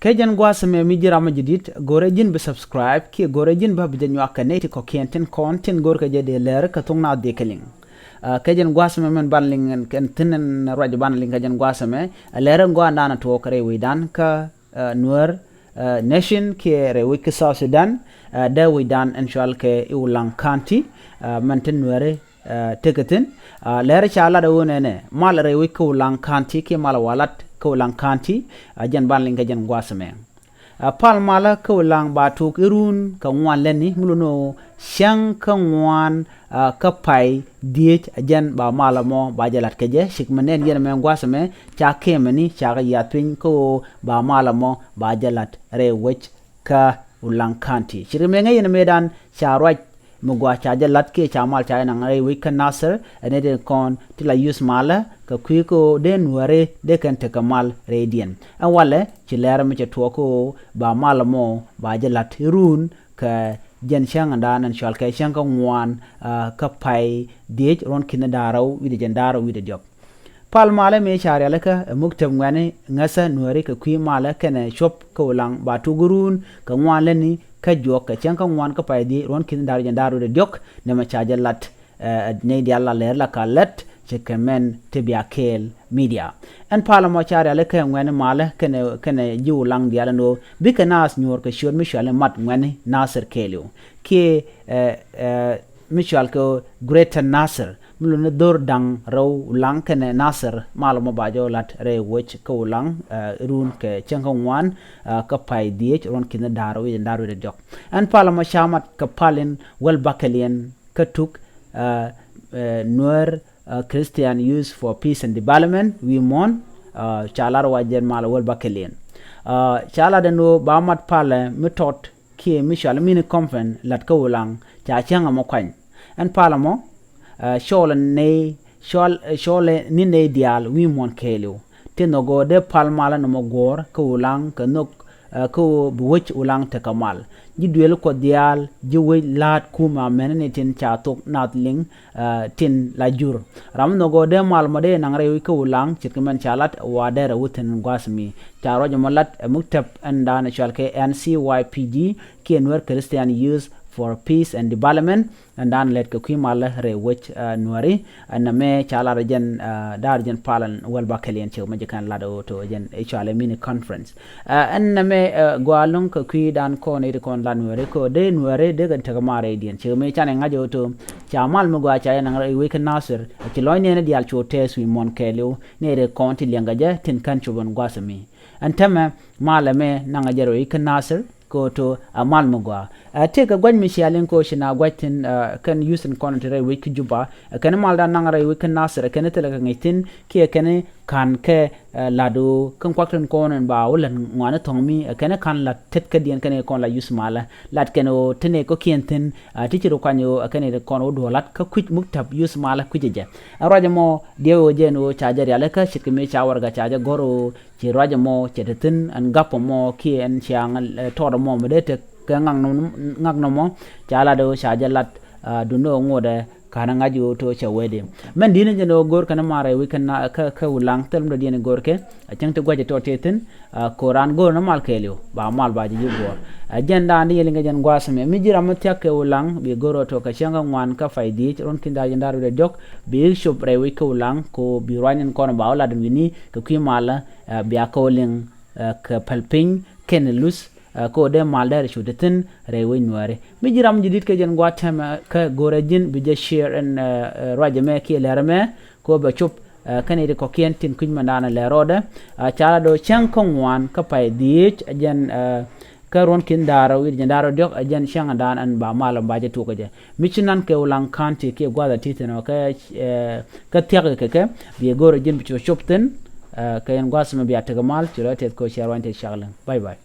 Kejan gwasame mijira majidit gorejin be subscribe ki gorejin ba bijan yu akaneti ko kienten konten gorka jede ler ka tungna dekeling. Kejan gwasame men banling ken tinen raj banling kejan gwasame lera ngwa ndana to kare widan ka nuer nation ki re wiki South Sudan da widan inshal ke iulang county manten nuere teketin lera chala da wonene mal re wiki ulang county ki mal walat Kawlang County jan banling ka jan gwasame pal mala kawlang batuk irun ka ngwan leni muluno syang ka ngwan ka pai diet jan ba mala mo ba jalat keje shikmanen yen men gwasame cha kemeni cha ga yatwin ko ba mala mo ba jalat re wech ka ulang County shirme ngayen medan cha raj mugwa cha jalat ke cha mal cha na ngai wi kan nasir ene de kon tila use mala ka kwiko den ware de kan te kamal radian awale ci lera mi ci toko ba mala mo ba jalat run ka jen shang da nan shal ka shang ka ngwan ka pai de ron kin daraw wi de jen daraw wi de job pal mala me shari alaka muktab ngane ngasa nuare ka kwi mala kana shop ka ulang ba tugurun ka ngwan leni ka jok ka chen ka ngwan ka pai di ron kin dar jan daru de jok ne ma chaje lat ne di alla ler la ka let che kemen tibia kel media en pala mo chare ale ka ngwane mala kene ju lang di ala no bikanas nyor ka shur mi shale mat ngwane nasir kelio ke michal ko greater nasir mulu ne dor dang raw lang kene nasir malo mo bajo lat re wech ko lang run ke chen ka ngwan ka pai di ron kin daru de jok en pala mo chamat ka palin wel bakalien ka tuk nuer Christian Youth for Peace and Development we mon chalar wajen mal wol bakelien chala de no bamat pale metot ki michal mini confen lat ko lang cha changa mo kwan en pala mo shole ni ne dial we mon kelo tinogo de palmala no mogor ko lang ka nok ko buwech ulang te kamal jidwel ko dial jiwe lat kuma menene tin chatok natling tin lajur ram no go de mal made nangre ko ulang chitkemen chalat wadere wuten gwasmi taro jamalat muktab andana chalke NCYPD kenwer Christian Youth for Peace and Development and dan let ko kimala re wech nuari aname chala rejen darjen palan wel bakalien che majikan lado to jen HLM mini conference aname gwalung ko ki dan ko ne kon lan nuari ko de nuari de kan tagamare dien che me chane ngajo to chamal mu gwa cha na re week nasir che loine ne dial cho tes wi mon kelo ne re konti lengaje tin kan chubon gwasami antama malame nanga jero ik nasir ko to amal mugwa take gwan mishalin ko shina gwatin kan yusin kontre week juba kan malda nangare week nasir kan tele kan itin ki kan kan ke ladu kan kwakren konen ba wulan ngwana tongmi kan la tet ka dien kan kon la yusmala lat kan o tene ko kienten tichiro kanyo kan e kon o dolat ka kwit muktab yusmala kujje araje mo dewo jeno chajar yale ka shikme chawar ga chaja goro ci raja mo cedetin an gapo mo ki en chiang todo mo medete ka ngak no mo chala do shajalat duno ngode kana ngaji to chawede men dine jeno gor kana mare weekend na ka ulang telm do dine gor ke achang to gwaje to tetin koran gor na mal kelio ba mal ba ji gor agenda ni yelinga jan gwasame mi jira matya ke ulang bi goro to ka changa ngwan ka faidi ron kinda jandaru de jok bi shop re week ulang ko bi ranin kono ba wala dum ni ka kimala bi akoling ka palping kenelus ko de malder shudetin rewe nuare mi jiram jidit ke jen gwatem ka gorejin bi je share en rajame ki lerame ko be chup kane de ko kientin kuñ mandana lerode chala do chen kongwan ka pay diich jen ka ron kin daro wi jen daro dok jen shanga dan an ba malam ba je to ko je michinan ke ulang kanti ke gwada titeno ka tiag ke bi gorejin bi chupten kayen gwasme bi atagamal chiro tet ko sharwante shaglan bye bye